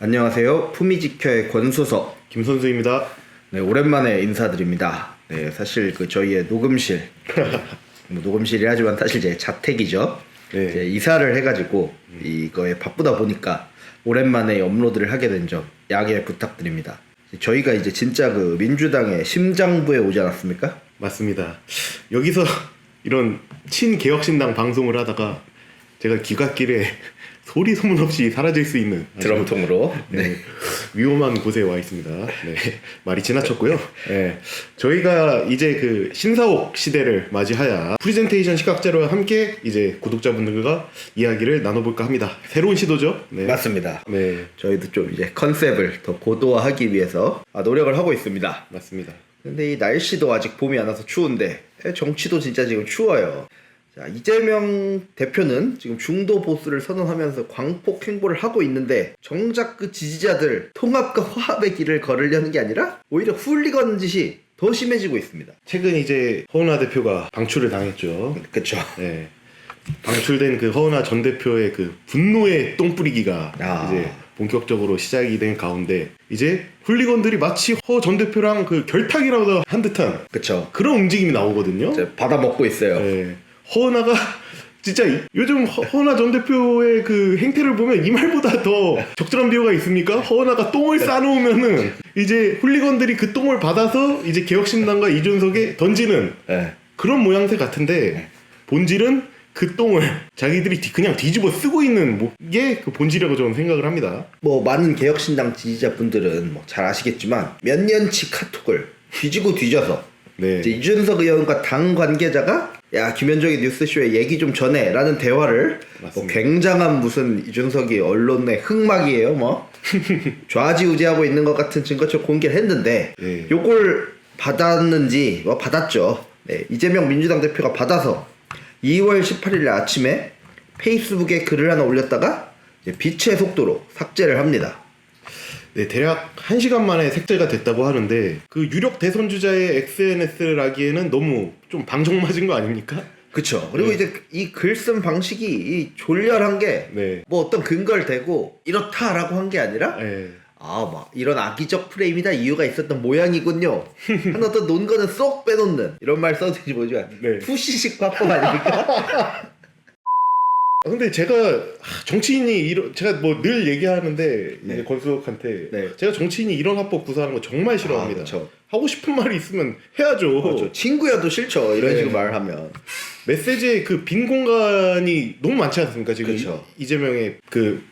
안녕하세요. 품위지켜의 권수석 김선수입니다. 네, 오랜만에 인사드립니다. 네, 사실 저희의 녹음실 뭐 녹음실이라지만 사실 제 자택이죠. 네. 이제 이사를 해가지고 이거에 바쁘다 보니까 오랜만에 업로드를 하게 된 점 양해 부탁드립니다. 저희가 이제 진짜 민주당의 심장부에 오지 않았습니까? 맞습니다. 여기서 이런 친개혁신당 방송을 하다가 제가 귀갓길에 소리 소문 없이 사라질 수 있는 드럼통으로 네, 위험한 곳에 와 있습니다. 네, 말이 지나쳤고요. 네, 저희가 이제 신사옥 시대를 맞이하여 프리젠테이션 시각자료와 함께 이제 구독자분들과 이야기를 나눠볼까 합니다. 새로운 시도죠? 네. 맞습니다. 네, 저희도 좀 이제 컨셉을 더 고도화하기 위해서 노력을 하고 있습니다. 맞습니다. 근데 이 날씨도 아직 봄이 안 와서 추운데 정치도 진짜 지금 추워요. 자, 이재명 대표는 지금 중도 보수를 선언하면서 광폭 행보를 하고 있는데 정작 지지자들 통합과 화합의 길을 걸으려는 게 아니라 오히려 훌리건 짓이 더 심해지고 있습니다. 최근 이제 허은하 대표가 방출을 당했죠. 그쵸. 네. 방출된 허은하 전 대표의 분노의 똥뿌리기가 이제 본격적으로 시작이 된 가운데 이제 훌리건들이 마치 허 전 대표랑 결탁이라도 한 듯한 그쵸. 그런 움직임이 나오거든요. 받아 먹고 있어요. 네. 허은하가 진짜 요즘 허은하 전 대표의 행태를 보면 이 말보다 더 적절한 비유가 있습니까? 허은하가 똥을 싸놓으면은 이제 훌리건들이 그 똥을 받아서 이제 개혁신당과 이준석에 던지는 그런 모양새 같은데 본질은 그 똥을 자기들이 그냥 뒤집어 쓰고 있는 게 본질이라고 저는 생각을 합니다. 많은 개혁신당 지지자분들은 잘 아시겠지만 몇 년치 카톡을 뒤지고 뒤져서 이제 이준석 의원과 당 관계자가 야 김현정의 뉴스쇼에 얘기 좀 전해 라는 대화를 굉장한 무슨 이준석이 언론의 흑막이에요 좌지우지하고 있는 것 같은 증거적 공개를 했는데 요걸 받았는지 받았죠. 이재명 민주당 대표가 받아서 2월 18일 아침에 페이스북에 글을 하나 올렸다가 이제 빛의 속도로 삭제를 합니다. 네, 대략 1시간 만에 삭제가 됐다고 하는데 유력 대선 주자의 SNS라기에는 너무 좀 방정맞은 거 아닙니까? 그쵸. 그리고 이제 이 글 쓴 방식이 졸렬한 게 어떤 근거를 대고 이렇다라고 한 게 아니라 이런 악의적 프레임이다 이유가 있었던 모양이군요 한 어떤 논거는 쏙 빼놓는 이런 말 써드리지 뭐죠. 푸시식 화법 아닙니까? 근데 제가 정치인이 제가 늘 얘기하는데 이제 권수석한테 제가 정치인이 이런 화법 구사하는 거 정말 싫어합니다. 하고 싶은 말이 있으면 해야죠. 그렇죠. 친구여도 싫죠. 이런 식으로 말을 하면. 메시지에 빈 공간이 너무 많지 않습니까? 지금 이재명의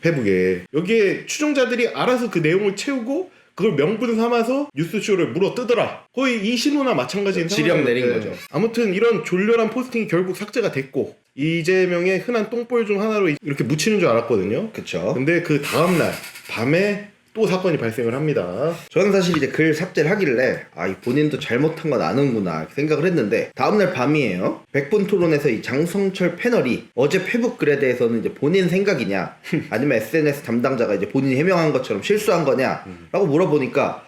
페북에 여기에 추종자들이 알아서 그 내용을 채우고 그걸 명분 삼아서 뉴스쇼를 물어 뜨더라. 거의 이 신호나 마찬가지인 지령 내린 거죠. 아무튼 이런 졸렬한 포스팅이 결국 삭제가 됐고 이재명의 흔한 똥볼 중 하나로 이렇게 묻히는 줄 알았거든요. 그쵸. 근데 그 다음날 밤에 또 사건이 발생을 합니다. 저는 사실 이제 글 삭제를 하길래 본인도 잘못한 건 아는구나 생각을 했는데 다음날 밤이에요. 백분 토론에서 이 장성철 패널이 어제 페북 글에 대해서는 이제 본인 생각이냐 아니면 SNS 담당자가 이제 본인이 해명한 것처럼 실수한 거냐 라고 물어보니까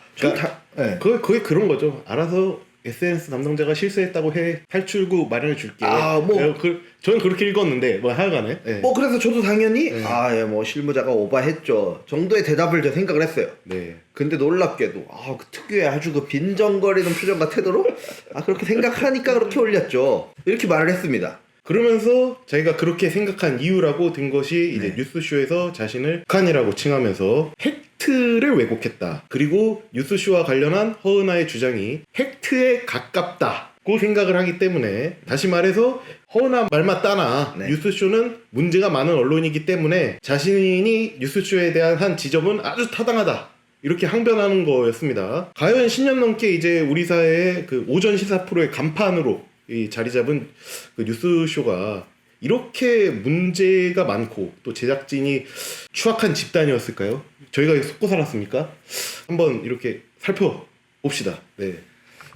거의 그런 거죠. 알아서 SNS 담당자가 실수했다고 해 탈출구 마련해 줄게. 저는 그렇게 읽었는데 하여간에. 그래서 저도 당연히 실무자가 오바했죠 정도의 대답을 저 생각을 했어요. 근데 놀랍게도 그 특유의 아주 빈정거리는 표정과 태도로 그렇게 생각하니까 그렇게 올렸죠 이렇게 말을 했습니다. 그러면서 자기가 그렇게 생각한 이유라고 든 것이 이제 뉴스쇼에서 자신을 북한이라고 칭하면서 팩트를 왜곡했다. 그리고 뉴스쇼와 관련한 허은하의 주장이 팩트에 가깝다고 생각을 하기 때문에 다시 말해서 허은하 말 맞다나 뉴스쇼는 문제가 많은 언론이기 때문에 자신이 뉴스쇼에 대한 한 지적은 아주 타당하다. 이렇게 항변하는 거였습니다. 가연 10년 넘게 이제 우리 사회의 오전 시사 프로의 간판으로 자리 잡은 뉴스쇼가 이렇게 문제가 많고 또 제작진이 추악한 집단이었을까요? 저희가 속고 살았습니까? 한번 이렇게 살펴봅시다.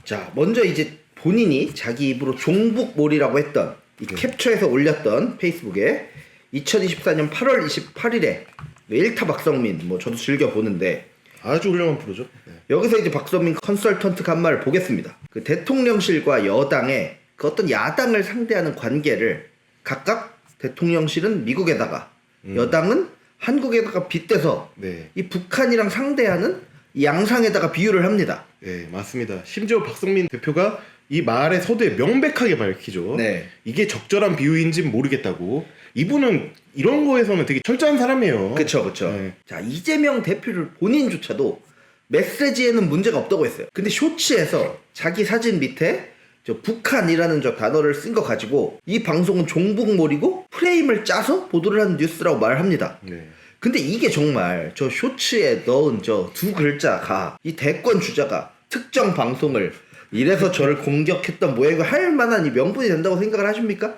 자, 먼저 이제 본인이 자기 입으로 종북몰이라고 했던 이 캡처해서 올렸던 페이스북에 2024년 8월 28일에 일타 박성민 저도 즐겨 보는데 아주 훌륭한 프로죠. 여기서 이제 박성민 컨설턴트가 한 말을 보겠습니다. 대통령실과 여당의 어떤 야당을 상대하는 관계를 각각 대통령실은 미국에다가 여당은 한국에다가 빗대서 네. 이 북한이랑 상대하는 이 양상에다가 비유를 합니다. 네, 맞습니다. 심지어 박성민 대표가 이 말의 서두에 명백하게 밝히죠. 네. 이게 적절한 비유인지는 모르겠다고. 이분은 이런 거에서는 되게 철저한 사람이에요. 그쵸. 네. 자, 이재명 대표를 본인조차도 메시지에는 문제가 없다고 했어요. 근데 쇼츠에서 자기 사진 밑에 저 북한이라는 저 단어를 쓴 거 가지고 이 방송은 종북몰이고 프레임을 짜서 보도를 하는 뉴스라고 말을 합니다. 네. 근데 이게 정말 저 쇼츠에 넣은 저 두 글자가 이 대권 주자가 특정 방송을 이래서 저를 공격했던 모양이고 할 만한 이 명분이 된다고 생각을 하십니까?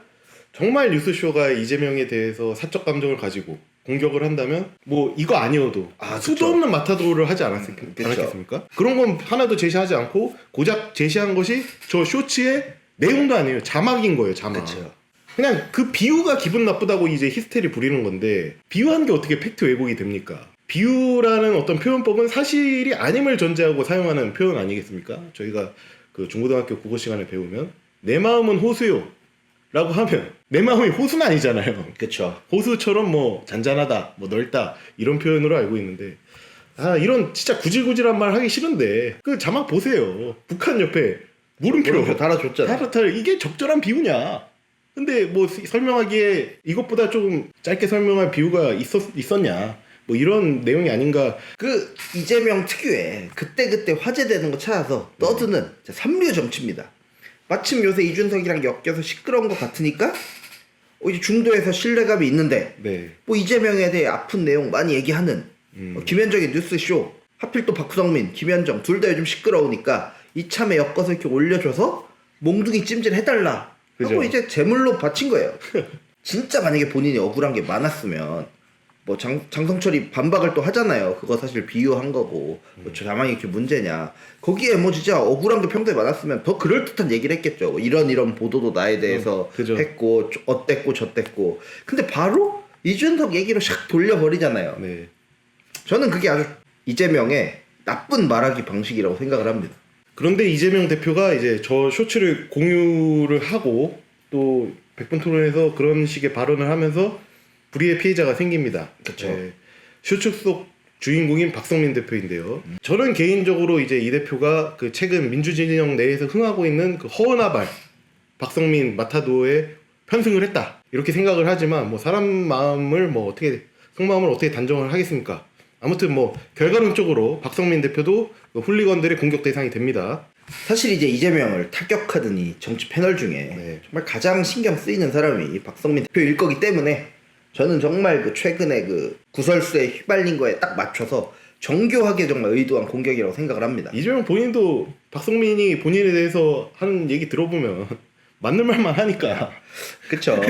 정말 뉴스쇼가 이재명에 대해서 사적 감정을 가지고 공격을 한다면 뭐 이거 아니어도 수도 없는 마타도를 하지 않았겠습니까? 그런 건 하나도 제시하지 않고 고작 제시한 것이 저 쇼츠의 내용도 아니에요. 자막인 거예요. 자막. 그쵸. 그냥 그 비유가 기분 나쁘다고 이제 히스테리 부리는 건데 비유한 게 어떻게 팩트 왜곡이 됩니까? 비유라는 어떤 표현법은 사실이 아님을 전제하고 사용하는 표현 아니겠습니까? 저희가 그 중고등학교 국어 시간에 배우면 내 마음은 호수요 라고 하면 내 마음이 호수는 아니잖아요. 그쵸. 호수처럼 뭐 잔잔하다, 뭐 넓다 이런 표현으로 알고 있는데 이런 진짜 구질구질한 말 하기 싫은데 그 자막 보세요. 북한 옆에 물음표 달아줬잖아. 이게 적절한 비유냐? 근데 뭐 설명하기에 이것보다 좀 짧게 설명할 비유가 있었냐? 뭐 이런 내용이 아닌가. 그 이재명 특유의 그때그때 화제되는 거 찾아서 떠드는 삼류 정치입니다. 마침 요새 이준석이랑 엮여서 시끄러운 것 같으니까 이제 중도에서 신뢰감이 있는데 네. 뭐 이재명에 대해 아픈 내용 많이 얘기하는 김현정의 뉴스쇼 하필 또 박성민, 김현정 둘 다 요즘 시끄러우니까 이참에 엮어서 이렇게 올려줘서 몽둥이 찜질 해달라 하고 그죠. 이제 제물로 바친 거예요. 진짜 만약에 본인이 억울한 게 많았으면 뭐 장성철이 반박을 또 하잖아요. 그거 사실 비유한 거고 뭐 저 자막이 이렇게 문제냐. 거기에 뭐 진짜 억울한 게 평소에 많았으면 더 그럴듯한 얘기를 했겠죠. 뭐 이런 보도도 나에 대해서 그죠. 했고 어땠고 저땠고. 근데 바로 이준석 얘기로 샥 돌려버리잖아요. 네. 저는 그게 아주 이재명의 나쁜 말하기 방식이라고 생각을 합니다. 그런데 이재명 대표가 이제 저 쇼츠를 공유를 하고 또 백분 토론에서 그런 식의 발언을 하면서 불의의 피해자가 생깁니다. 그쵸. 쇼츠 속 주인공인 박성민 대표인데요. 저는 개인적으로 이제 이 대표가 그 최근 민주진영 내에서 흥하고 있는 그 허은아발 박성민 마타도에 편승을 했다 이렇게 생각을 하지만 뭐 사람 마음을 뭐 어떻게 속마음을 어떻게 단정을 하겠습니까? 아무튼 뭐 결과론적으로 박성민 대표도 그 훌리건들의 공격 대상이 됩니다. 사실 이제 이재명을 타격하던 이 정치 패널 중에 네. 정말 가장 신경 쓰이는 사람이 박성민 대표일 거기 때문에 저는 정말 그 최근에 그 구설수에 휘발린 거에 딱 맞춰서 정교하게 정말 의도한 공격이라고 생각을 합니다. 이재명 본인도 박성민이 본인에 대해서 하는 얘기 들어보면 맞는 말만 하니까 그쵸.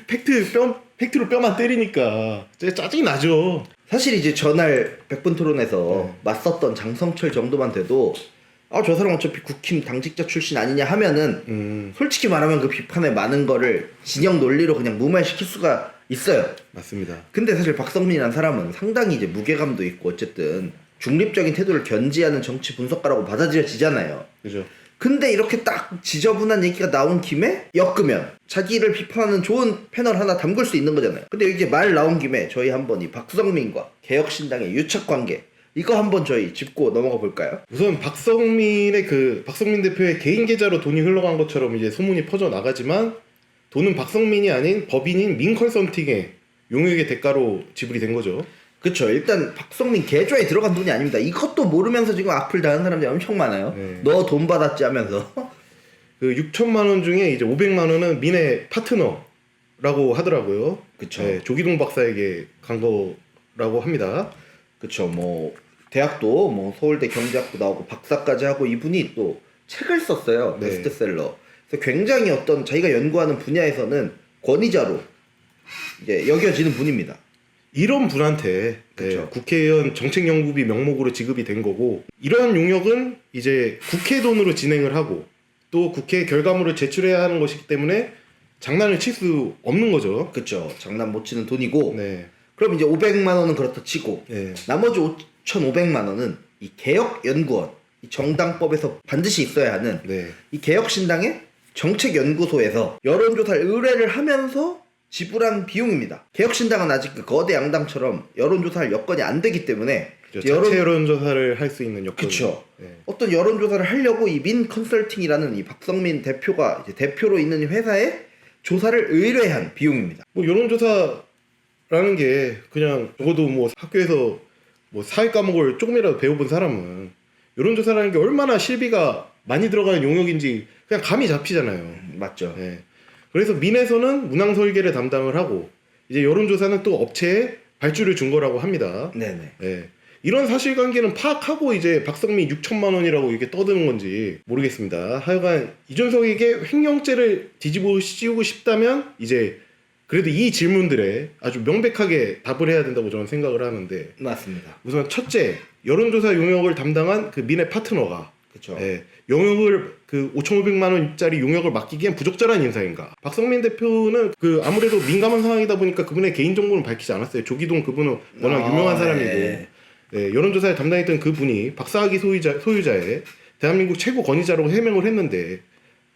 팩트로 뼈만 때리니까 짜증이 나죠. 사실 이제 전날 백분 토론에서 맞섰던 장성철 정도만 돼도 저 사람 어차피 국힘 당직자 출신 아니냐 하면은 솔직히 말하면 그 비판에 많은 거를 진영 논리로 그냥 무마시킬 수가 있어요. 맞습니다. 근데 사실 박성민이라는 사람은 상당히 이제 무게감도 있고 어쨌든 중립적인 태도를 견지하는 정치 분석가라고 받아들여지잖아요. 그죠. 근데 이렇게 딱 지저분한 얘기가 나온 김에 엮으면 자기를 비판하는 좋은 패널 하나 담글 수 있는 거잖아요. 근데 이제 말 나온 김에 저희 한번 이 박성민과 개혁신당의 유착관계 이거 한번 저희 짚고 넘어가 볼까요? 우선 박성민 대표의 개인 계좌로 돈이 흘러간 것처럼 이제 소문이 퍼져 나가지만 돈은 박성민이 아닌 법인인 민컨설팅의 용역의 대가로 지불이 된 거죠. 그쵸. 일단 박성민 계좌에 들어간 돈이 아닙니다. 이것도 모르면서 지금 악플 다는 사람들이 엄청 많아요. 네. 너 돈 받았지 하면서. 그 6천만 원 중에 이제 500만 원은 민의 파트너라고 하더라고요. 그쵸. 네, 조기동 박사에게 간 거라고 합니다. 그쵸. 뭐 대학도 뭐 서울대 경제학부 나오고 박사까지 하고 이분이 또 책을 썼어요. 네. 베스트셀러. 그래서 굉장히 어떤 자기가 연구하는 분야에서는 권위자로 이제 여겨지는 분입니다. 이런 분한테 그쵸. 국회의원 정책연구비 명목으로 지급이 된 거고 이러한 용역은 이제 국회 돈으로 진행을 하고 또 국회 결과물을 제출해야 하는 것이기 때문에 장난을 칠 수 없는 거죠. 그쵸. 장난 못 치는 돈이고 네. 그럼 이제 500만 원은 그렇다 치고 네. 나머지 5,500만 원은 이 개혁연구원 이 정당법에서 반드시 있어야 하는 네. 이 개혁신당의 정책연구소에서 여론조사를 의뢰를 하면서 지불한 비용입니다. 개혁신당은 아직 그 거대 양당처럼 여론조사할 여건이 안 되기 때문에 그렇죠. 자체 여론조사를 할 수 있는 여건. 그렇죠. 네. 어떤 여론조사를 하려고 이 민 컨설팅이라는 이 박성민 대표가 이제 대표로 있는 회사에 조사를 의뢰한 비용입니다. 뭐 여론조사라는 게 그냥 적어도 뭐 학교에서 뭐 사회 과목을 조금이라도 배워본 사람은 여론조사라는 게 얼마나 실비가 많이 들어가는 용역인지 그냥 감이 잡히잖아요. 맞죠. 네. 그래서 민에서는 문항 설계를 담당을 하고 이제 여론조사는 또 업체에 발주를 준 거라고 합니다. 네네. 네. 이런 사실관계는 파악하고 이제 박성민 6천만 원이라고 이게 떠드는 건지 모르겠습니다. 하여간 이준석에게 횡령죄를 뒤집어 씌우고 싶다면 이제 그래도 이 질문들에 아주 명백하게 답을 해야 된다고 저는 생각을 하는데 맞습니다. 우선 첫째, 여론조사 용역을 담당한 그 민의 파트너가 그렇죠. 예, 용역을 그 5,500만 원짜리 용역을 맡기기엔 부적절한 인사인가? 박성민 대표는 그 아무래도 민감한 상황이다 보니까 그분의 개인 정보는 밝히지 않았어요. 조기동 그분은 워낙 유명한 사람이고 네. 예, 여론조사에 담당했던 그분이 박사학위 소유자의 대한민국 최고 권위자라고 해명을 했는데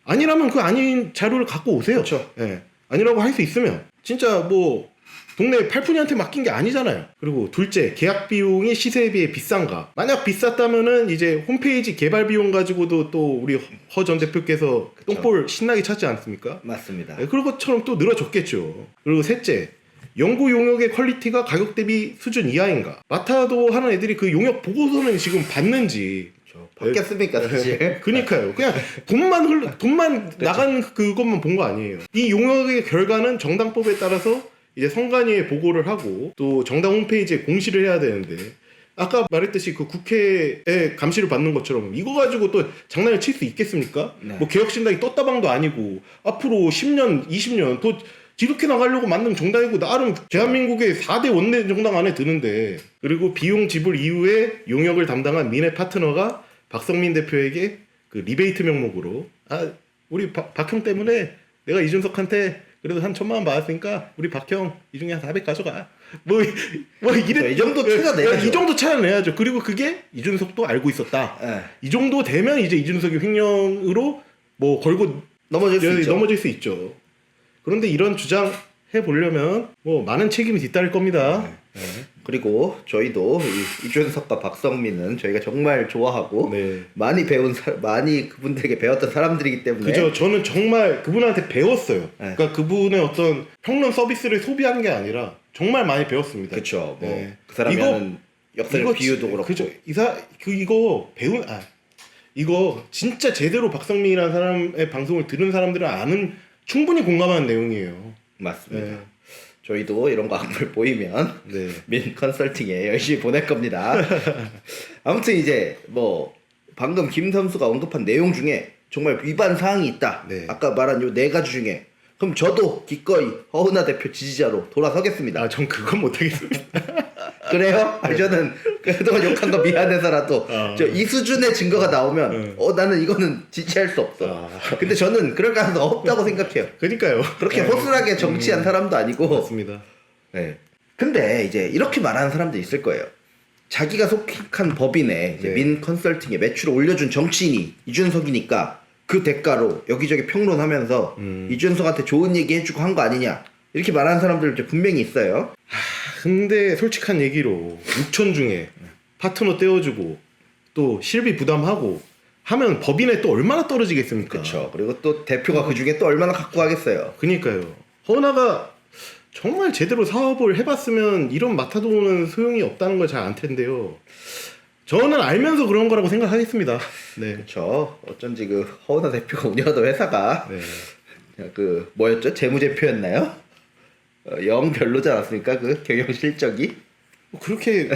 아니라면 그 아닌 자료를 갖고 오세요. 그렇죠. 예, 아니라고 할 수 있으면 진짜 뭐 동네 팔푼이한테 맡긴 게 아니잖아요. 그리고 둘째, 계약 비용이 시세에 비해 비싼가? 만약 비쌌다면은 이제 홈페이지 개발 비용 가지고도 또 우리 허 전 대표께서 그쵸. 똥볼 신나게 찾지 않습니까? 맞습니다. 네, 그런 것처럼 또 늘어졌겠죠. 그리고 셋째, 연구 용역의 퀄리티가 가격 대비 수준 이하인가? 마타도 하는 애들이 그 용역 보고서는 지금 받는지 바뀌었습니까 사실? 그니까요. 그냥 돈만 나간 그것만 본 거 아니에요. 이 용역의 결과는 정당법에 따라서 이제 선관위에 보고를 하고 또 정당 홈페이지에 공시를 해야 되는데 아까 말했듯이 그 국회에 감시를 받는 것처럼 이거 가지고 또 장난을 칠 수 있겠습니까? 네. 뭐 개혁신당이 떴다방도 아니고 앞으로 10년, 20년 또 지독해 나가려고 만든 정당이고 나름 대한민국의 4대 원내 정당 안에 드는데 그리고 비용 지불 이후에 용역을 담당한 민의 파트너가 박성민 대표에게 그 리베이트 명목으로 우리 박형 때문에 내가 이준석한테 그래도 한 1,000만 원 받았으니까 우리 박형 이 중에 한 400 가져가. 뭐 이래 이 정도 찾아내야죠. 이 정도 찾아내야죠. 그리고 그게 이준석도 알고 있었다. 네. 이 정도 되면 이제 이준석이 횡령으로 뭐 걸고 넘어질 수 있죠. 있죠. 그런데 이런 주장 해 보려면 뭐 많은 책임이 뒤따를 겁니다. 네. 그리고 저희도 이준석과 박성민은 저희가 정말 좋아하고 네. 많이 그분들에게 배웠던 사람들이기 때문에 그죠. 저는 정말 그분한테 배웠어요. 네. 그러니까 그분의 어떤 평론 서비스를 소비한 게 아니라 정말 많이 배웠습니다. 그렇죠. 뭐 네. 그 사람이 하는 역사적 비유도 그렇고. 그죠. 이거 진짜 제대로 박성민이라는 사람의 방송을 들은 사람들은 충분히 공감하는 내용이에요. 맞습니다. 네. 저희도 이런 거 악플 보이면 네. 민 컨설팅에 열심히 보낼 겁니다. 아무튼 이제 뭐 방금 김 선수가 언급한 내용 중에 정말 위반 사항이 있다. 네. 아까 말한 요 4가지 중에 그럼 저도 기꺼이 허은하 대표 지지자로 돌아서겠습니다. 전 그건 못하겠습니다. 그래요? 아니, 저는 그동안 욕한 거 미안해서라도 저 이 수준의 증거가 나오면 나는 이거는 지지할 수 없어. 근데 저는 그럴 가능성 없다고 생각해요. 그러니까요. 그렇게 허술하게 정치한 사람도 아니고. 맞습니다. 네. 근데 이제 이렇게 말하는 사람도 있을 거예요. 자기가 속한 법인에 이제 네. 민 컨설팅에 매출을 올려준 정치인이 이준석이니까 그 대가로 여기저기 평론하면서 이준석한테 좋은 얘기 해주고 한 거 아니냐 이렇게 말하는 사람들 이제 분명히 있어요. 근데 솔직한 얘기로 6천 중에 파트너 떼어주고 또 실비 부담하고 하면 법인에 또 얼마나 떨어지겠습니까? 그렇죠. 그리고 또 대표가 그 중에 또 얼마나 갖고 가겠어요. 그니까요. 허은하가 정말 제대로 사업을 해봤으면 이런 마타도는 소용이 없다는 걸 잘 알 텐데요. 저는 알면서 그런 거라고 생각하겠습니다. 네. 그렇죠. 어쩐지 그 허은하 대표가 운영하던 회사가 네. 그 뭐였죠? 재무제표였나요? 영 별로지 않았습니까? 그 경영 실적이. 그렇게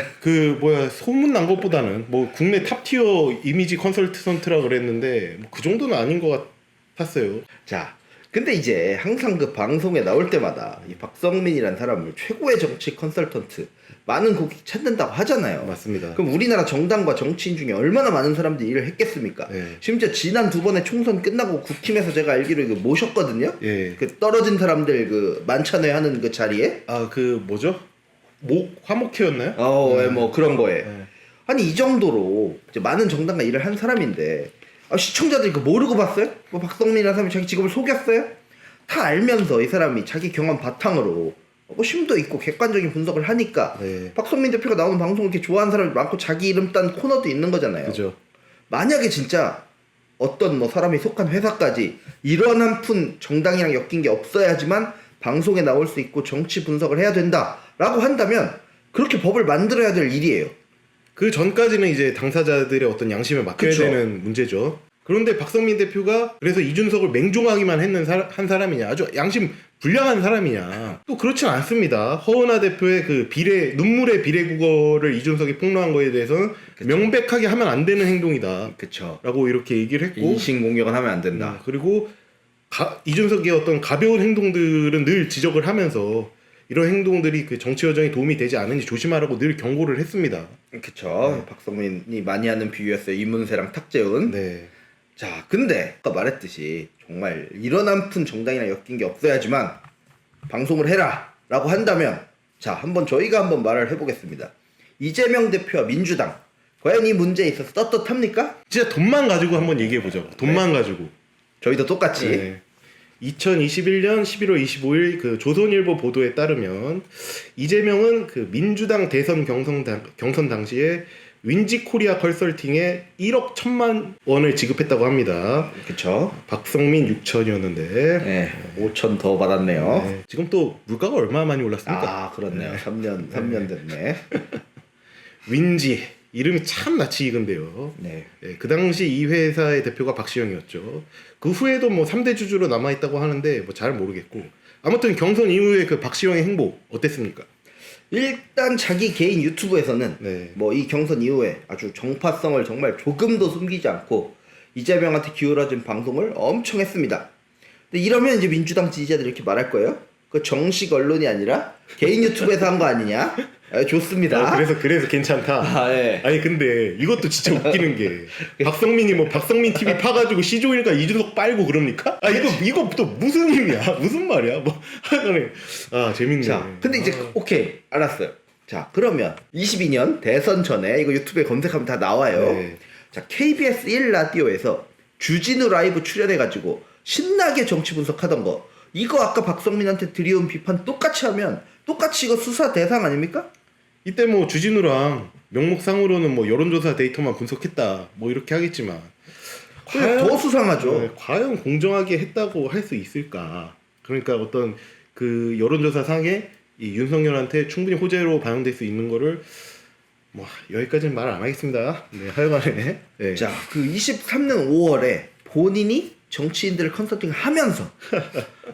소문 난 것보다는 뭐 국내 탑티어 이미지 컨설턴트라 그랬는데 그 정도는 아닌 것 같았어요. 자, 근데 이제 항상 그 방송에 나올 때마다 이 박성민이라는 사람을 최고의 정치 컨설턴트 많은 고객 찾는다고 하잖아요. 맞습니다. 그럼 우리나라 정당과 정치인 중에 얼마나 많은 사람들이 일을 했겠습니까? 네. 심지어 지난 2번의 총선 끝나고 국힘에서 제가 알기로 이거 모셨거든요. 예. 그 떨어진 사람들 그 만찬회 하는 그 자리에. 뭐죠? 화목회였나요? 뭐 그런 거에. 네. 아니 이 정도로 이제 많은 정당과 일을 한 사람인데 시청자들이 그거 모르고 봤어요? 뭐 박성민이라는 사람이 자기 직업을 속였어요? 다 알면서 이 사람이 자기 경험 바탕으로 뭐 심도 있고 객관적인 분석을 하니까 네. 박성민 대표가 나오는 방송을 이렇게 좋아하는 사람이 많고 자기 이름 딴 코너도 있는 거잖아요. 그죠. 만약에 진짜 어떤 뭐 사람이 속한 회사까지 이런 한 푼 정당이랑 엮인 게 없어야지만 방송에 나올 수 있고 정치 분석을 해야 된다라고 한다면 그렇게 법을 만들어야 될 일이에요. 그 전까지는 이제 당사자들의 어떤 양심에 맡겨야 그쵸. 되는 문제죠. 그런데 박성민 대표가 그래서 이준석을 맹종하기만 했는 한 사람이냐, 아주 양심 불량한 사람이냐, 또 그렇진 않습니다. 허은하 대표의 그 눈물의 비례국어를 이준석이 폭로한 거에 대해서는 그쵸. 명백하게 하면 안 되는 행동이다 그쵸. 라고 이렇게 얘기를 했고, 인신공격은 하면 안 된다. 그리고 이준석의 어떤 가벼운 행동들은 늘 지적을 하면서 이런 행동들이 그 정치 여정에 도움이 되지 않으니 조심하라고 늘 경고를 했습니다. 그쵸. 박성민이 많이 하는 비유였어요. 이문세랑 탁재훈. 네. 자, 근데 아까 말했듯이 정말 이런 한 푼 정당이랑 엮인 게 없어야지만 방송을 해라 라고 한다면 자, 저희가 한번 말을 해보겠습니다. 이재명 대표와 민주당 과연 이 문제에 있어서 떳떳합니까? 진짜 돈만 가지고 한번 얘기해보죠. 돈만 가지고. 저희도 똑같이 네. 2021년 11월 25일 그 조선일보 보도에 따르면 이재명은 그 민주당 대선 경선 당시에 윈지코리아 컨설팅에 1억 1천만 원을 지급했다고 합니다. 그쵸. 박성민 6천이었는데 네, 5천 더 받았네요. 네. 지금 또 물가가 얼마나 많이 올랐습니까? 아, 그렇네요. 3년 됐네. 윈지 이름이 참 낯이 익은데요. 네. 네, 그 당시 이 회사의 대표가 박시영이었죠. 그 후에도 뭐 3대 주주로 남아있다고 하는데 뭐 잘 모르겠고, 아무튼 경선 이후에 그 박시영의 행보 어땠습니까? 일단 자기 개인 유튜브에서는 네. 뭐 이 경선 이후에 아주 정파성을 정말 조금도 숨기지 않고 이재명한테 기울어진 방송을 엄청 했습니다. 근데 이러면 이제 민주당 지지자들이 이렇게 말할 거예요. 그 정식 언론이 아니라 개인 유튜브에서 한 거 아니냐? 아, 좋습니다. 그래서 괜찮다. 아, 예. 아니 근데 이것도 진짜 웃기는 게 박성민이 뭐 박성민 TV 파가지고 시조일까 이준석 빨고 그럽니까? 아 이거 또 무슨 의미야? 무슨 말이야? 뭐 하여간에 아 재밌네. 자, 근데 이제 오케이 알았어요. 자, 그러면 22년 대선 전에 이거 유튜브에 검색하면 다 나와요. 네. 자, KBS 1라디오에서 주진우 라이브 출연해가지고 신나게 정치 분석하던 거, 이거 아까 박성민한테 드리운 비판 똑같이 하면 똑같이 이거 수사 대상 아닙니까? 이때 뭐 주진우랑 명목상으로는 뭐 여론조사 데이터만 분석했다 뭐 이렇게 하겠지만 더 수상하죠. 네, 과연 공정하게 했다고 할 수 있을까? 그러니까 어떤 그 여론조사 상에 이 윤석열한테 충분히 호재로 반영될 수 있는 거를 뭐 여기까지는 말 안 하겠습니다. 네, 하여간에 네. 자, 그 23년 5월에 본인이 정치인들을 컨설팅 하면서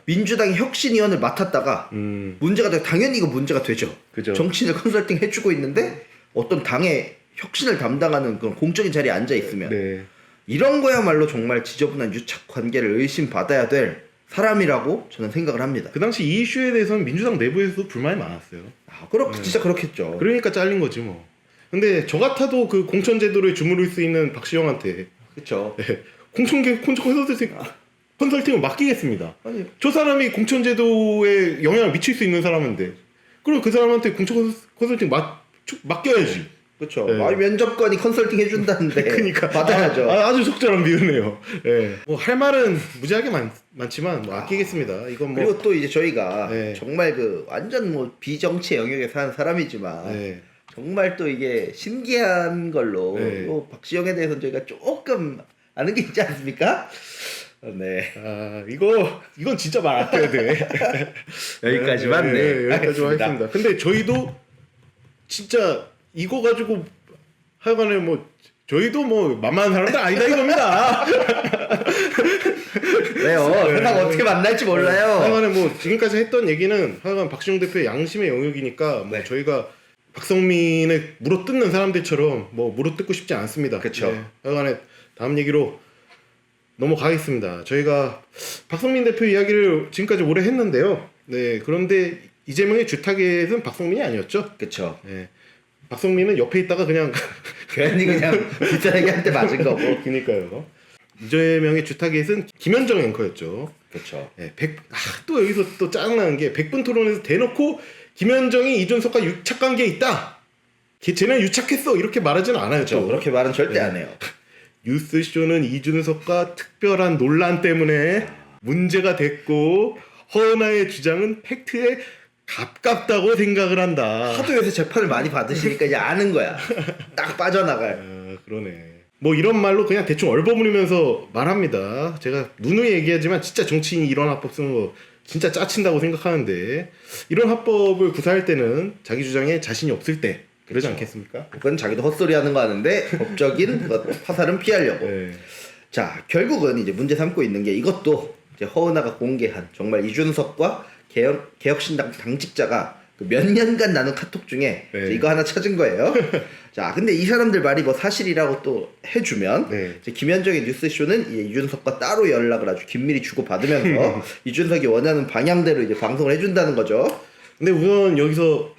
민주당의 혁신위원을 맡았다가 문제가 되고, 당연히 이거 문제가 되죠. 그죠. 정치인을 컨설팅 해주고 있는데 어떤 당의 혁신을 담당하는 그런 공적인 자리에 앉아 있으면 네. 이런 거야말로 정말 지저분한 유착 관계를 의심받아야 될 사람이라고 저는 생각을 합니다. 그 당시 이 이슈에 대해서는 민주당 내부에서도 불만이 많았어요. 아, 진짜 그렇겠죠. 그러니까 잘린 거지 뭐. 근데 저 같아도 그 공천제도를 주무를 수 있는 박시영한테 그렇죠. 네, 공천 컨설팅을 맡기겠습니다. 아니, 저 사람이 공천제도에 영향을 미칠 수 있는 사람인데, 그럼 그 사람한테 공천 컨설팅 맡겨야지. 그렇죠. 네. 아니, 면접관이 컨설팅 해준다는데 그러니까 받아야죠. 아주 적절한 비유네요. 네. 뭐 할 말은 무지하게 많지만 뭐 아끼겠습니다. 이건 뭐 그리고 또 이제 저희가 네. 정말 그 완전 뭐 비정치 영역에 사는 사람이지만 네. 정말 또 이게 신기한 걸로 네. 또 박시영에 대해서는 저희가 조금 아는 게 있지 않습니까? 네. 아 이건 진짜 말 아껴야 돼. 여기까지만. 네. 여기까지만 하겠습니다. 근데 저희도 진짜 이거 가지고 하여간에 뭐 저희도 뭐 만만한 사람들 아니다 이겁니다. 왜요? 세상 어떻게 만날지 몰라요. 하여간에 뭐 지금까지 했던 얘기는 하여간 박시영 대표의 양심의 영역이니까 뭐 네. 저희가 박성민을 물어뜯는 사람들처럼 뭐 물어뜯고 싶지 않습니다. 그쵸. 하여간에 다음 얘기로 넘어가겠습니다. 저희가 박성민 대표 이야기를 지금까지 오래 했는데요. 네, 그런데 이재명의 주타겟은 박성민이 아니었죠. 그쵸. 네, 박성민은 옆에 있다가 그냥 괜히 그냥 뒷사람한테 맞은 거고. 그니까요. 이재명의 주타겟은 김현정 앵커였죠. 그쵸. 네, 또 여기서 또 짜증나는 게 100분 토론에서 대놓고 김현정이 이준석과 유착관계에 있다. 쟤는 유착했어 이렇게 말하지는 않아요. 그쵸. 그렇게 말은 절대 네. 안 해요. 뉴스쇼는 이준석과 특별한 논란 때문에 문제가 됐고 허은하의 주장은 팩트에 가깝다고 생각을 한다. 하도 요새 재판을 많이 받으시니까 이제 아는 거야. 딱 빠져나갈. 아, 그러네. 뭐 이런 말로 그냥 대충 얼버무리면서 말합니다. 제가 누누이 얘기하지만 진짜 정치인이 이런 합법 쓰는 거 진짜 짜친다고 생각하는데 이런 합법을 구사할 때는 자기 주장에 자신이 없을 때 그러지 않겠습니까? 그건 자기도 헛소리 하는 거 아는데 법적인 화살은 피하려고. 네. 자, 결국은 이제 문제 삼고 있는 게 이것도 이제 허은하가 공개한 정말 이준석과 개혁신당 당직자가 그 몇 년간 나눈 카톡 중에 네. 이거 하나 찾은 거예요. 자, 근데 이 사람들 말이 뭐 사실이라고 또 해주면 네. 이제 김현정의 뉴스쇼는 이제 이준석과 따로 연락을 아주 긴밀히 주고 받으면서 이준석이 원하는 방향대로 이제 방송을 해준다는 거죠. 근데 우선 여기서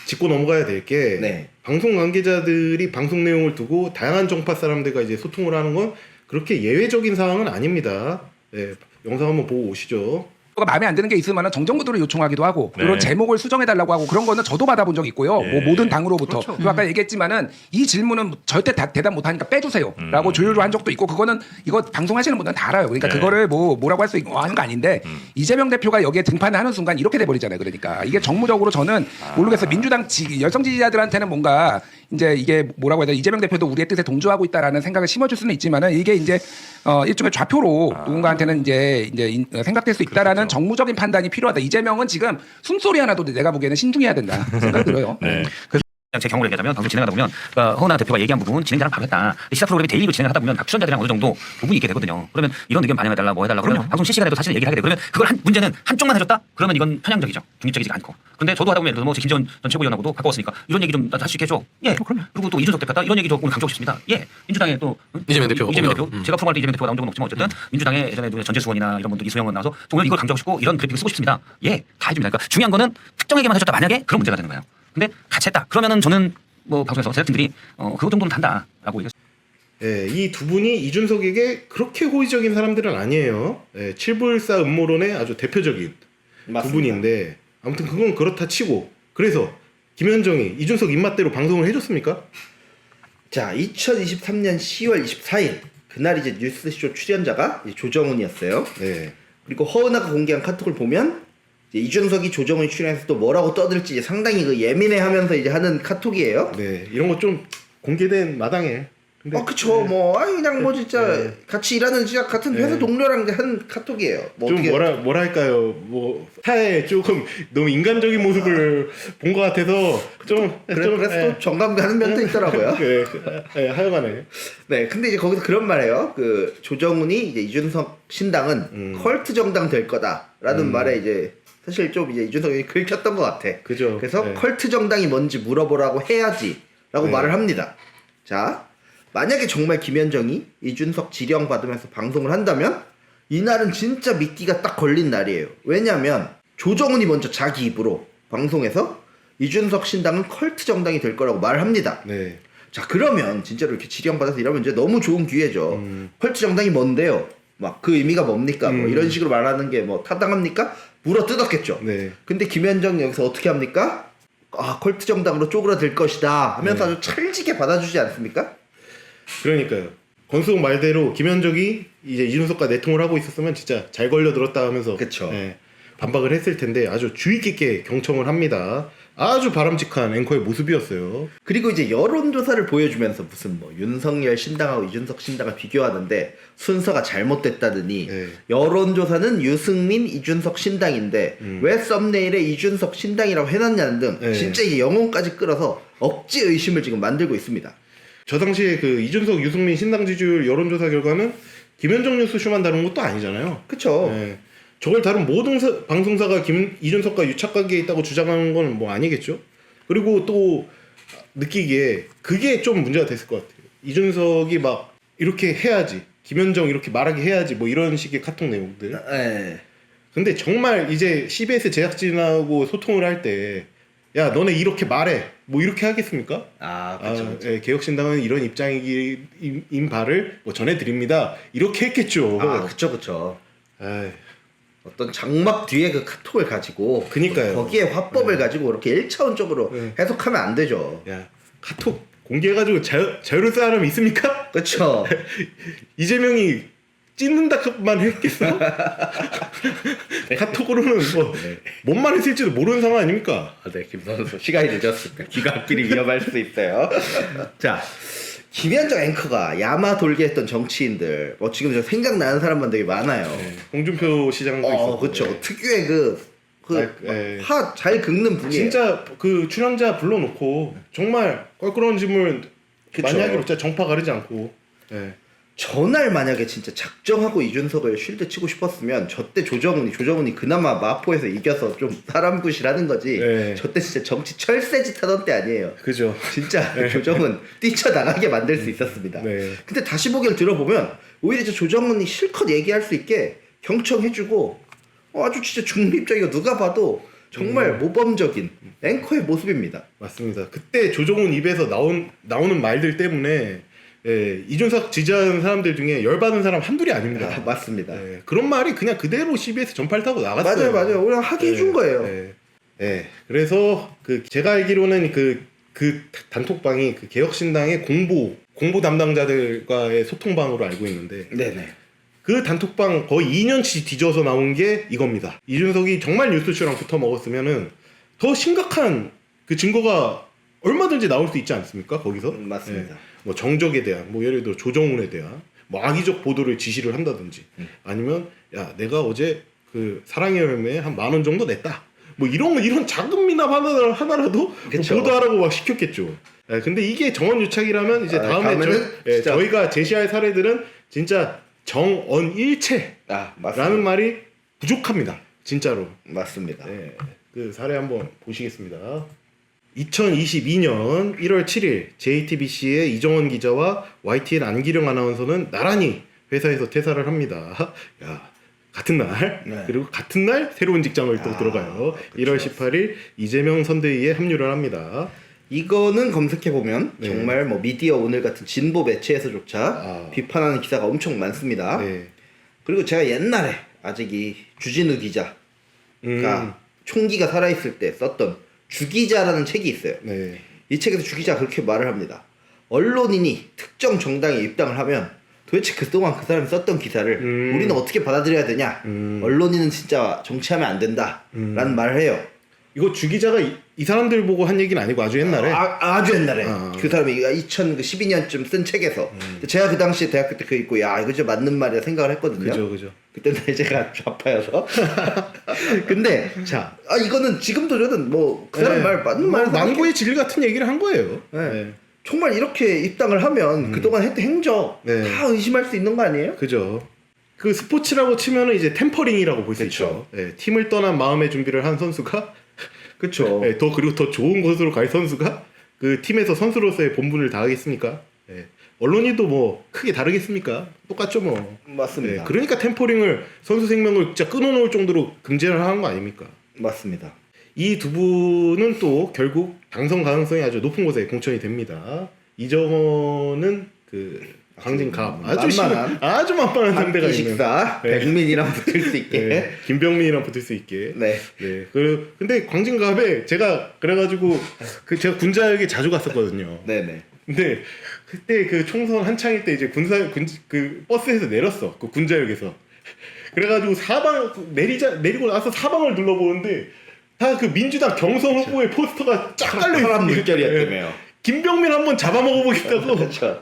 짚고 넘어가야 될 게 네. 방송 관계자들이 방송 내용을 두고 다양한 정파 사람들과 이제 소통을 하는 건 그렇게 예외적인 상황은 아닙니다. 네, 영상 한번 보고 오시죠. 마음에 안 드는 게 있으면 정정구도를 요청하기도 하고 네. 그런 제목을 수정해달라고 하고 그런 거는 저도 받아본 적 있고요. 예. 뭐 모든 당으로부터. 그렇죠. 그리고 아까 얘기했지만은 이 질문은 절대 대답 못하니까 빼주세요라고 조율을 한 적도 있고 그거는 이거 방송하시는 분들은 다 알아요. 그러니까 네. 그거를 뭐라고 할 수 있고 하는 거 아닌데 이재명 대표가 여기에 등판을 하는 순간 이렇게 돼버리잖아요. 그러니까 이게 정무적으로 저는 모르겠어요. 민주당 열성 지지자들한테는 뭔가 이제 이게 뭐라고 해야 되나 이재명 대표도 우리의 뜻에 동조하고 있다라는 생각을 심어줄 수는 있지만은 이게 이제 일종의 좌표로 누군가한테는 이제 생각될 수 있다라는 그렇죠. 정무적인 판단이 필요하다. 이재명은 지금 숨소리 하나도 내가 보기에는 신중해야 된다 생각이 들어요. 네. 그래서 제 경우를 얘기하자면 방송 진행하다 보면 그러니까 허은하 대표가 얘기한 부분 진행자랑 다르겠다. 시사 프로그램이 데일리로 진행을 하다 보면 출연자들이랑 어느 정도 부분이 있게 되거든요. 그러면 이런 의견 반영해달라 뭐 해달라 그러면 방송 실시간에도 사실 얘기를 하게 되고 그러면 그걸 문제는 한쪽만 해줬다? 그러면 이건 편향적이죠. 중립적이지가 않고. 근데 저도 하다 보면 예를 들어서 뭐 김지원 전 최고위원하고도 가까웠으니까 이런 얘기 좀 할 수 있게 해줘. 예. 그리고 또 이준석 대표다 이런 얘기 저 오늘 강조하고 싶습니다. 예. 민주당의 또 이재명 대표. 제가 프로그램 때 이재명 대표가 나온 적은 없지만 어쨌든 민주당의 예전에 전재수원이나 이런 분들 이소영은 나와서 오늘 이걸 강조하고 싶고 이런 브리핑을 쓰고 싶습니다. 예. 다 해줍니다. 그러니까 중요한 거는 특정에게만 해줬다 만약에 그런 문제가 되는 거예요. 근데 같이 했다. 그러면은 저는 뭐 방송에서 제작진들이 그거 정도는 단다라고 얘기했어요. 예, 이 두 분이 이준석에게 그렇게 호의적인 사람들은 아니에요. 예, 칠불사 음모론의 아주 대표적인 맞습니다. 두 분인데 아무튼 그건 그렇다 치고 그래서 김현정이 이준석 입맛대로 방송을 해줬습니까? 자, 2023년 10월 24일 그날 이제 뉴스쇼 출연자가 이제 조정훈이었어요. 네. 그리고 허은하가 공개한 카톡을 보면 이제 이준석이 조정훈이 출연해서 또 뭐라고 떠들지 이제 상당히 그 예민해하면서 이제 하는 카톡이에요. 네, 이런 거 좀 공개된 마당에. 근데 그쵸. 네. 뭐 그냥 뭐 진짜 네. 같이 일하는 진짜 같은 회사 네. 동료랑 이제 한 카톡이에요. 뭐 좀 어떻게 뭐랄까요, 뭐 타에 조금 너무 인간적인 모습을 본 것 같아서 좀 그래서 또 정감 가는 면도 있더라고요. 네, 하여간에. 네, 근데 이제 거기서 그런 말해요. 그 조정훈이 이제 이준석 신당은 컬트 정당 될 거다라는 말에 이제 사실 좀 이제 이준석이 긁혔던 것 같아. 그죠. 그래서 네. 컬트 정당이 뭔지 물어보라고 해야지라고 네. 말을 합니다. 자, 만약에 정말 김현정이 이준석 지령 받으면서 방송을 한다면 이날은 진짜 미끼가 딱 걸린 날이에요. 왜냐하면 조정훈이 먼저 자기 입으로 방송에서 이준석 신당은 컬트 정당이 될 거라고 말을 합니다. 네. 자, 그러면 진짜로 이렇게 지령 받아서 이러면 이제 너무 좋은 기회죠. 컬트 정당이 뭔데요? 막 그 의미가 뭡니까? 뭐 이런 식으로 말하는 게 뭐 타당합니까? 물어 뜯었겠죠. 네. 근데 김현정 여기서 어떻게 합니까? 컬트 정당으로 쪼그라들 것이다 하면서 네. 아주 찰지게 받아주지 않습니까? 그러니까요. 권수홍 말대로 김현정이 이제 이준석과 내통을 하고 있었으면 진짜 잘 걸려들었다 하면서 그쵸. 네, 반박을 했을 텐데 아주 주의 깊게 경청을 합니다. 아주 바람직한 앵커의 모습이었어요. 그리고 이제 여론조사를 보여주면서 무슨 뭐 윤석열 신당하고 이준석 신당을 비교하는데 순서가 잘못됐다더니 네. 여론조사는 유승민 이준석 신당인데 왜 썸네일에 이준석 신당이라고 해놨냐는 등 네. 진짜 이게 영혼까지 끌어서 억지 의심을 지금 만들고 있습니다. 저 당시에 그 이준석 유승민 신당 지지율 여론조사 결과는 김현정 뉴스쇼만 다룬 것도 아니잖아요. 그쵸? 네. 저걸 다룬 모든 방송사가 이준석과 유착관계에 있다고 주장하는 건 뭐 아니겠죠. 그리고 또 느끼기에 그게 좀 문제가 됐을 것 같아요. 이준석이 막 이렇게 해야지, 김현정 이렇게 말하게 해야지, 뭐 이런 식의 카톡 내용들. 네. 근데 정말 이제 CBS 제작진하고 소통을 할 때, 야 너네 이렇게 말해, 뭐 이렇게 하겠습니까? 그쵸. 예, 개혁신당은 이런 입장인 바를 뭐 전해드립니다. 이렇게 했겠죠. 그쵸. 아이. 어떤 장막 뒤에 그 카톡을 가지고 그니까요. 거기에 화법을 네. 가지고 이렇게 1차원적으로 네. 해석하면 안 되죠. 야 카톡 공개해가지고 자유를 쌓는 사람이 있습니까? 그쵸? 이재명이 찢는다만 했겠어? 카톡으로는 뭐 뭔 말을 쓸지도 모르는 상황 아닙니까? 네, 김 선수 시간이 늦었습니다. 귀갓길이 위험할 수 있어요. 자, 김현정 앵커가 야마 돌게 했던 정치인들, 지금 저 생각나는 사람만 되게 많아요. 네, 홍준표 시장도 있었고. 그렇죠. 네. 특유의 네. 화 잘 긁는 분이에요. 진짜 그 출연자 불러놓고 정말 껄끄러운 질문 그쵸. 많이 하기로 진짜 정파 가리지 않고. 네. 전날 만약에 진짜 작정하고 이준석을 쉴드 치고 싶었으면 저때 조정훈이 그나마 마포에서 이겨서 좀 사람 구실하는 거지. 네. 저때 진짜 정치 철새짓 하던 때 아니에요. 그죠. 진짜 조정훈 뛰쳐나가게 만들 수 있었습니다. 네. 근데 다시 보기를 들어보면 오히려 저 조정훈이 실컷 얘기할 수 있게 경청해주고 아주 진짜 중립적이고 누가 봐도 정말 모범적인 앵커의 모습입니다. 맞습니다. 그때 조정훈 입에서 나오는 말들 때문에 이준석 지지하는 사람들 중에 열받은 사람 한둘이 아닙니다. 맞습니다. 그런 말이 그냥 그대로 CBS 전파를 타고 나갔어요. 맞아요. 우리가 하게 해준 거예요. 그래서 제가 알기로는 그 단톡방이 그 개혁신당의 공보 담당자들과의 소통방으로 알고 있는데 네네. 그 단톡방 거의 2년치 뒤져서 나온 게 이겁니다. 이준석이 정말 뉴스쇼랑 붙어 먹었으면은 더 심각한 그 증거가 얼마든지 나올 수 있지 않습니까? 거기서? 맞습니다. 뭐 정적에 대한, 뭐 예를 들어 조정훈에 대한 뭐 악의적 보도를 지시를 한다든지, 아니면 야 내가 어제 그 사랑의 열매 한 10,000원 정도 냈다. 뭐 이런 작은 미납 하나라도 뭐 보도하라고 막 시켰겠죠. 근데 이게 정언유착이라면 이제 다음에는 저희가 제시할 사례들은 진짜 정언일체라는 말이 부족합니다. 진짜로. 맞습니다. 그 사례 한번 보시겠습니다. 2022년 1월 7일 JTBC의 이정원 기자와 YTN 안기령 아나운서는 나란히 회사에서 퇴사를 합니다. 야, 같은 날 그리고 같은 날 새로운 직장을 또 들어가요. 1월 18일 이재명 선대위에 합류를 합니다. 이거는 검색해보면 정말 뭐 미디어 오늘 같은 진보 매체에서조차 비판하는 기사가 엄청 많습니다. 그리고 제가 옛날에 아직 이 주진우 기자가 총기가 살아있을 때 썼던 주기자라는 책이 있어요. 이 책에서 주기자가 그렇게 말을 합니다. 언론인이 특정 정당에 입당을 하면 도대체 그동안 그 사람이 썼던 기사를 우리는 어떻게 받아들여야 되냐. 언론인은 진짜 정치하면 안 된다 라는 말을 해요. 이거 주기자가 이 사람들 보고 한 얘기는 아니고 아주 옛날에? 아주 옛날에 그 사람이 2012년쯤 쓴 책에서 제가 그 당시에 대학교 때 그거 읽고 야 이거 진짜 맞는 말이야 생각을 했거든요. 그죠. 그때는 제가 좌파여서 근데 자 이거는 지금도 저는 뭐 그 사람 말 맞는 말 망고의 진리 같은 얘기를 한 거예요. 정말 이렇게 입당을 하면 그동안 했던 행적 다 의심할 수 있는 거 아니에요? 그죠. 그 스포츠라고 치면은 이제 템퍼링이라고 볼 수 있죠. 팀을 떠난 마음의 준비를 한 선수가 그렇죠. 그리고 더 좋은 곳으로 갈 선수가 그 팀에서 선수로서의 본분을 다하겠습니까? 언론인도 뭐 크게 다르겠습니까? 똑같죠 뭐. 맞습니다. 그러니까 템퍼링을 선수 생명을 진짜 끊어놓을 정도로 금지를 하는 거 아닙니까? 맞습니다. 이 두 분은 또 결국 당선 가능성이 아주 높은 곳에 공천이 됩니다. 이정원은 그 광진갑 아주 만만한 상대가 있는 식사 백민이랑 붙을 수 있게 김병민이랑 붙을 수 있게 근데 광진갑에 제가 그래가지고 제가 군자역에 자주 갔었거든요. 근데 그때 그 총선 한창일 때 이제 그 버스에서 내렸어. 그 군자역에서. 그래가지고 내리고 나서 사방을 둘러보는데 다 그 민주당 경선 후보의 포스터가 쫙 깔려 있어요. 사람 물결이었다며요. 김병민 한번 잡아먹어보겠다고. 그렇죠.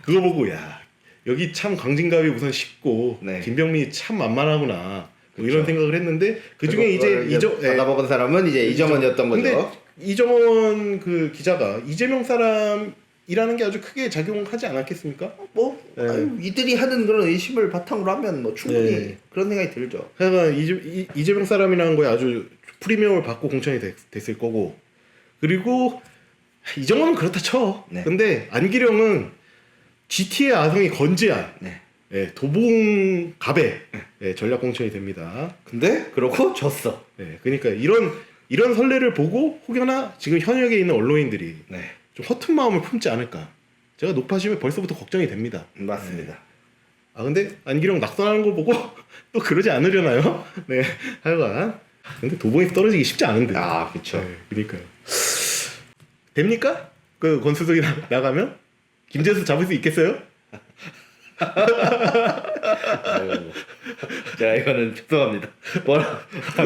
그거 보고 야 여기 참 광진갑이 우선 쉽고 김병민이 참 만만하구나 뭐 이런 생각을 했는데 그 중에 이제 받아먹은 사람은 이제 이정원이었던 거죠. 근데 이정원 그 기자가 이재명 사람이라는 게 아주 크게 작용하지 않았겠습니까? 이들이 하는 그런 의심을 바탕으로 하면 뭐 충분히 그런 생각이 들죠. 그러니까 이재명 사람이라는 거에 아주 프리미엄을 받고 공천이 됐을 거고 그리고 이정원은 그렇다 쳐. 근데 안기령은 GT의 아성이 건재한 도봉갑에 전략 공천이 됩니다. 근데 그러고 졌어. 그러니까 이런 선례를 보고 혹여나 지금 현역에 있는 언론인들이 좀 허튼 마음을 품지 않을까. 제가 높아지면 벌써부터 걱정이 됩니다. 맞습니다. 근데 안기령 낙선하는 거 보고 또 그러지 않으려나요? 하여간 근데 도봉에서 떨어지기 쉽지 않은데. 그렇죠. 그러니까요. 됩니까? 그 권수석이 나가면 김재수 잡을 수 있겠어요? 자, 이거는 죄송합니다.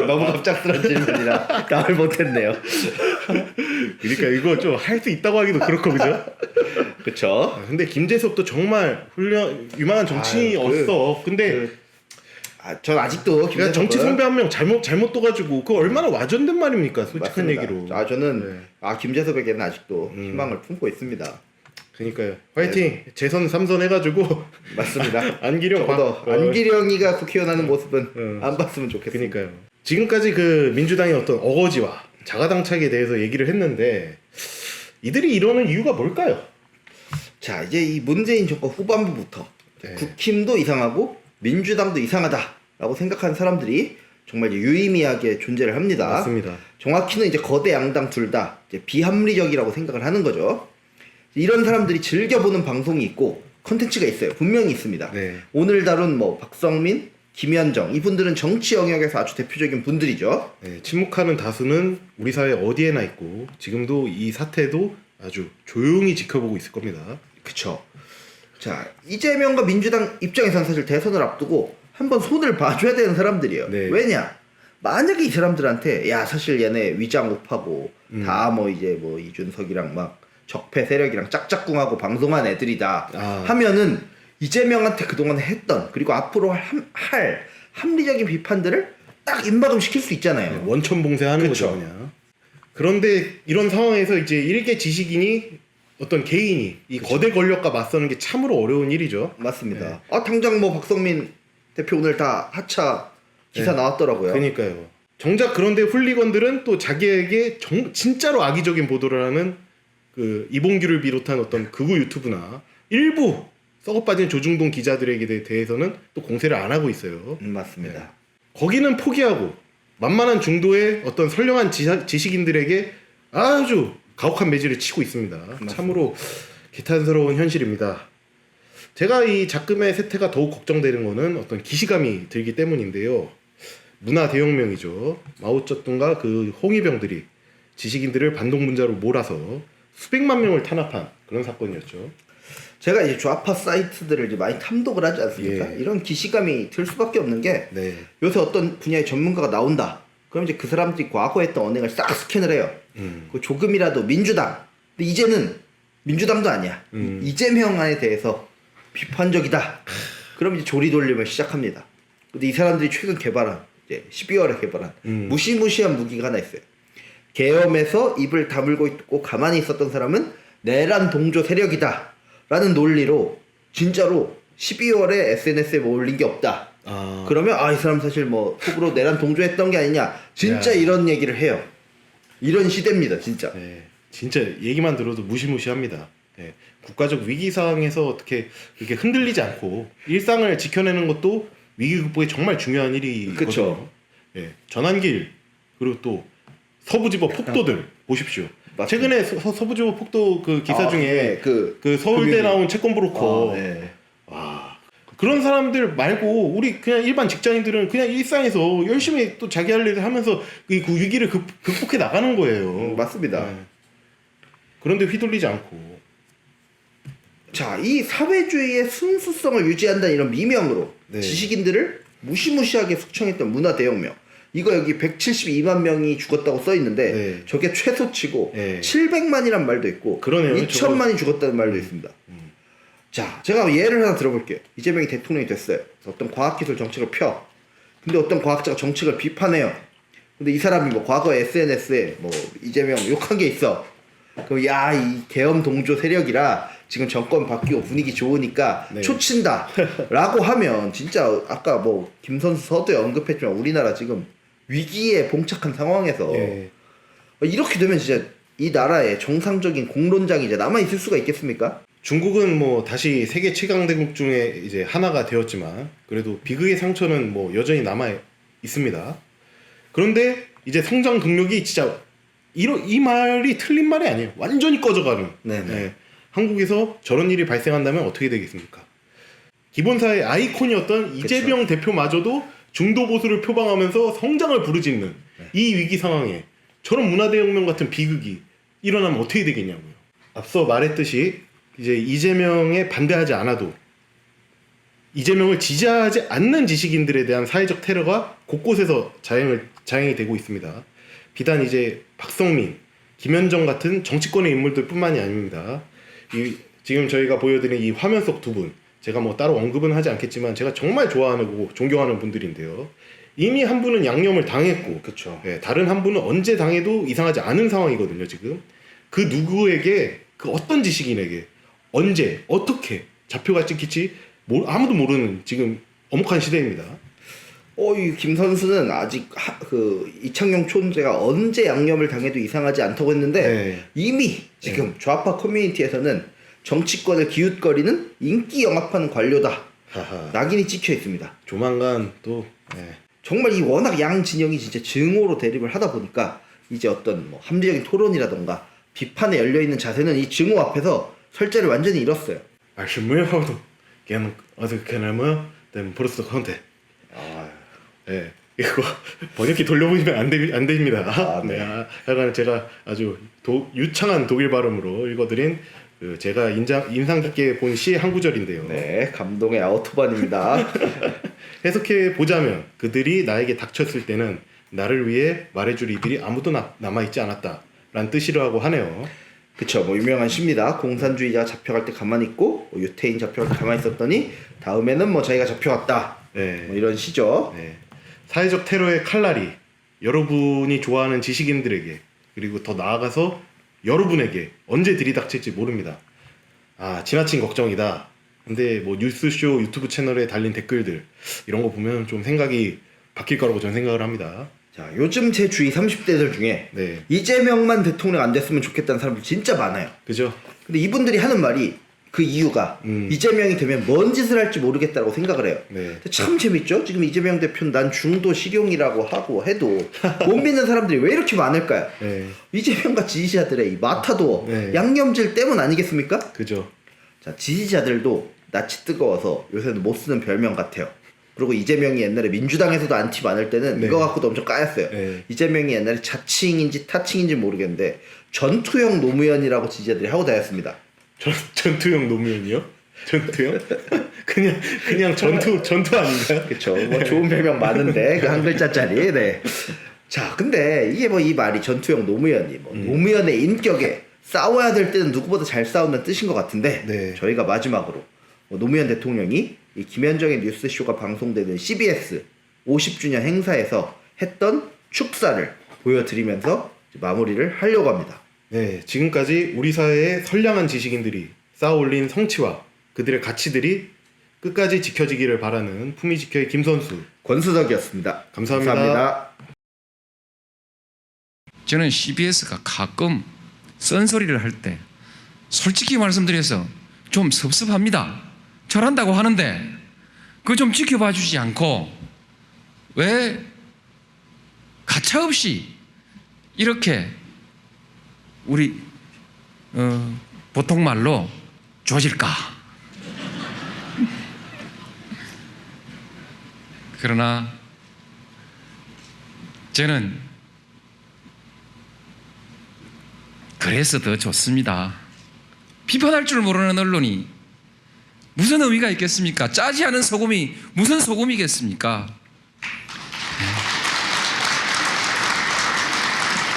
너무 갑작스러운 질문이라 답을 못했네요. 그러니까 이거 좀 할 수 있다고 하기도 그렇고 그죠? 그쵸? 근데 김재섭도 정말 유망한 정치인이었어. 근데 전 아직도 그러니까 정치 선배 한 명 잘못 떠가지고 그 얼마나 와전된 말입니까? 솔직한 맞습니다. 얘기로. 저는 김재섭에게는 아직도 희망을 품고 있습니다. 그러니까요. 화이팅. 재선 3선 해가지고 맞습니다. 안기령 저도 안기령이가 국회의원하는 모습은 안 봤으면 좋겠습니다. 그러니까요. 지금까지 그 민주당의 어떤 어거지와 자가당착에 대해서 얘기를 했는데 이들이 이러는 이유가 뭘까요? 자, 이제 이 문재인 정권 후반부부터 네. 국힘도 이상하고 민주당도 이상하다라고 생각하는 사람들이 정말 유의미하게 존재를 합니다. 맞습니다. 정확히는 이제 거대 양당 둘 다 비합리적이라고 생각을 하는 거죠. 이런 사람들이 즐겨보는 방송이 있고 컨텐츠가 있어요. 분명히 있습니다. 네. 오늘 다룬 뭐 박성민, 김현정 이분들은 정치 영역에서 아주 대표적인 분들이죠. 네, 침묵하는 다수는 우리 사회 어디에나 있고 지금도 이 사태도 아주 조용히 지켜보고 있을 겁니다. 그쵸. 자, 이재명과 민주당 입장에서는 사실 대선을 앞두고 한번 손을 봐줘야 되는 사람들이에요. 네. 왜냐? 만약에 이 사람들한테 야 사실 얘네 위장 우파고 다 뭐 이제 뭐 이준석이랑 막 적폐 세력이랑 짝짝꿍하고 방송한 애들이다 하면은 이재명한테 그동안 했던 그리고 앞으로 할 합리적인 비판들을 딱 입막음 시킬 수 있잖아요. 원천봉쇄하는 그쵸. 거죠 그냥. 그런데 이런 상황에서 이제 일개 지식인이 어떤 개인이 이 거대 권력과 맞서는 게 참으로 어려운 일이죠. 맞습니다. 당장 뭐 박성민 대표 오늘 다 하차 기사 나왔더라고요. 그러니까요. 정작 그런데 훌리건들은 또 자기에게 진짜로 악의적인 보도를 하는 그 이봉규를 비롯한 어떤 극우 유튜브나 일부 썩어빠진 조중동 기자들에게 대해서는 또 공세를 안 하고 있어요. 맞습니다. 거기는 포기하고 만만한 중도의 어떤 선량한 지식인들에게 아주 가혹한 매질을 치고 있습니다. 참으로 개탄스러운 현실입니다. 제가 이 작금의 세태가 더욱 걱정되는 거는 어떤 기시감이 들기 때문인데요. 문화 대혁명이죠. 마오쩌둥과 그 홍위병들이 지식인들을 반동분자로 몰아서 수백만 명을 탄압한 그런 사건이었죠. 제가 이제 좌파 사이트들을 이제 많이 탐독을 하지 않습니까? 예. 이런 기시감이 들 수밖에 없는 게 네. 요새 어떤 분야의 전문가가 나온다. 그럼 이제 그 사람들이 과거에 했던 언행을 싹 스캔을 해요. 그 조금이라도 민주당. 근데 이제는 민주당도 아니야. 이재명에 대해서 비판적이다. 그럼 이제 조리돌림을 시작합니다. 근데 이 사람들이 최근 개발한 이제 12월에 개발한 무시무시한 무기가 하나 있어요. 계엄에서 입을 다물고 있고 가만히 있었던 사람은 내란 동조 세력이다. 라는 논리로 진짜로 12월에 SNS에 뭐 올린 게 없다. 그러면 이 사람 사실 뭐 속으로 내란 동조했던 게 아니냐. 진짜 이런 얘기를 해요. 이런 시대입니다, 진짜. 네, 진짜 얘기만 들어도 무시무시합니다. 네, 국가적 위기 상황에서 어떻게 이렇게 흔들리지 않고 일상을 지켜내는 것도 위기 극복에 정말 중요한 일이거든요. 그쵸. 네, 전환길 그리고 또 서부지법 폭도들 보십시오. 맞습니다. 최근에 서부지법 폭도 그 기사 중에 네, 그 서울대 금융위. 나온 채권 브로커 네. 그런 사람들 말고 우리 그냥 일반 직장인들은 그냥 일상에서 열심히 또 자기 할 일을 하면서 그 위기를 극복해 나가는 거예요. 맞습니다. 네. 그런데 휘둘리지 않고. 자, 이 사회주의의 순수성을 유지한다는 이런 미명으로 네. 지식인들을 무시무시하게 숙청했던 문화 대혁명. 이거 여기 172만 명이 죽었다고 써 있는데 네. 저게 최소치고 네. 700만이란 말도 있고 그러네요. 2천만이 죽었다는 말도 있습니다. 자, 제가 예를 하나 들어볼게요. 이재명이 대통령이 됐어요. 어떤 과학기술 정책을 펴. 근데 어떤 과학자가 정책을 비판해요. 근데 이 사람이 뭐 과거 SNS에 뭐 이재명 욕한 게 있어. 그럼 야, 이 계엄 동조 세력이라 지금 정권 바뀌고 분위기 좋으니까 네. 초친다 라고 하면 진짜 아까 뭐 김선수 서두에 언급했지만 우리나라 지금 위기에 봉착한 상황에서 예. 이렇게 되면 진짜 이 나라의 정상적인 공론장이 이제 남아있을 수가 있겠습니까? 중국은 뭐 다시 세계 최강 대국 중에 이제 하나가 되었지만 그래도 비극의 상처는 뭐 여전히 남아 있습니다. 그런데 이제 성장 동력이 진짜 이 말이 틀린 말이 아니에요. 완전히 꺼져가는. 네네. 네. 한국에서 저런 일이 발생한다면 어떻게 되겠습니까? 기본사의 아이콘이었던 이재명 대표마저도 중도 보수를 표방하면서 성장을 부르짖는 이 위기 상황에 저런 문화대혁명 같은 비극이 일어나면 어떻게 되겠냐고요. 앞서 말했듯이 이제 이재명에 반대하지 않아도 이재명을 지지하지 않는 지식인들에 대한 사회적 테러가 곳곳에서 자행이 되고 있습니다. 비단 이제 박성민, 김현정 같은 정치권의 인물들뿐만이 아닙니다. 지금 저희가 보여드린 이 화면 속 두 분, 제가 뭐 따로 언급은 하지 않겠지만 제가 정말 좋아하고 존경하는 분들인데요. 이미 한 분은 양념을 당했고, 그쵸. 예, 다른 한 분은 언제 당해도 이상하지 않은 상황이거든요. 지금 그 누구에게, 그 어떤 지식인에게 언제 어떻게 잡혀가 찍힐지 아무도 모르는 지금 엄혹한 시대입니다. 이 김 선수는 아직 이창용 총재가 언제 양념을 당해도 이상하지 않다고 했는데 네. 이미 지금 좌파 커뮤니티에서는 정치권을 기웃거리는 인기 영합하는 관료다. 하하. 낙인이 찍혀 있습니다. 조만간 또 정말 이 워낙 양 진영이 진짜 증오로 대립을 하다 보니까 이제 어떤 뭐 합리적인 토론이라던가 비판에 열려있는 자세는 이 증오 앞에서 설자를 완전히 잃었어요. 말씀을하고도 그냥 어떻게 하냐면 벌써 건데. 네, 이거 번역기 돌려보시면 안 됩니다. 네, 하여간 제가 아주 유창한 독일 발음으로 읽어드린 제가 인상 깊게 본 시 한 구절인데요. 네, 감동의 아우토반입니다. 해석해 보자면 그들이 나에게 닥쳤을 때는 나를 위해 말해줄 이들이 아무도 남아있지 않았다라는 뜻이라고 하네요. 그쵸, 뭐 유명한 시입니다. 공산주의자가 잡혀갈 때 가만히 있고 유태인 잡혀갈 때 가만히 있었더니 다음에는 뭐 자기가 잡혀갔다. 네. 뭐 이런 시죠. 네. 사회적 테러의 칼날이 여러분이 좋아하는 지식인들에게 그리고 더 나아가서 여러분에게 언제 들이닥칠지 모릅니다. 지나친 걱정이다. 근데 뭐 뉴스쇼 유튜브 채널에 달린 댓글들 이런 거 보면 좀 생각이 바뀔 거라고 저는 생각을 합니다. 자, 요즘 제 주위 30대들 중에 네. 이재명만 대통령 안 됐으면 좋겠다는 사람들 진짜 많아요. 그죠? 근데 이분들이 하는 말이 그 이유가 이재명이 되면 뭔 짓을 할지 모르겠다고 생각을 해요. 네. 근데 참 재밌죠? 지금 이재명 대표는 난 중도 실용이라고 하고 해도 못 믿는 사람들이 왜 이렇게 많을까요? 네. 이재명과 지지자들의 이 마타도어, 네. 양념질 때문 아니겠습니까? 그죠? 자, 지지자들도 낯이 뜨거워서 요새는 못 쓰는 별명 같아요. 그리고 이재명이 옛날에 민주당에서도 안티 많을 때는 네. 이거 갖고도 엄청 까였어요. 네. 이재명이 옛날에 자칭인지 타칭인지 모르겠는데 전투형 노무현이라고 지지자들이 하고 다녔습니다. 전투형 노무현이요? 전투형? 그냥 전투 아닌가요? 그쵸. 뭐 좋은 별명 많은데 그 한 글자짜리. 네. 자, 근데 이게 뭐 이 말이 전투형 노무현이 뭐 노무현의 인격에 싸워야 될 때는 누구보다 잘 싸운다는 뜻인 것 같은데 네. 저희가 마지막으로 노무현 대통령이 이 김현정의 뉴스쇼가 방송되는 CBS 50주년 행사에서 했던 축사를 보여드리면서 마무리를 하려고 합니다. 네, 지금까지 우리 사회의 선량한 지식인들이 쌓아올린 성취와 그들의 가치들이 끝까지 지켜지기를 바라는 품위지켜의 김선수 권수덕이었습니다. 감사합니다. 저는 CBS가 가끔 썬소리를 할 때 솔직히 말씀드려서 좀 섭섭합니다. 잘한다고 하는데 그거 좀 지켜봐 주지 않고 왜 가차없이 이렇게 우리 보통 말로 조질까? 그러나 저는 그래서 더 좋습니다. 비판할 줄 모르는 언론이 무슨 의미가 있겠습니까? 짜지 않은 소금이 무슨 소금이겠습니까?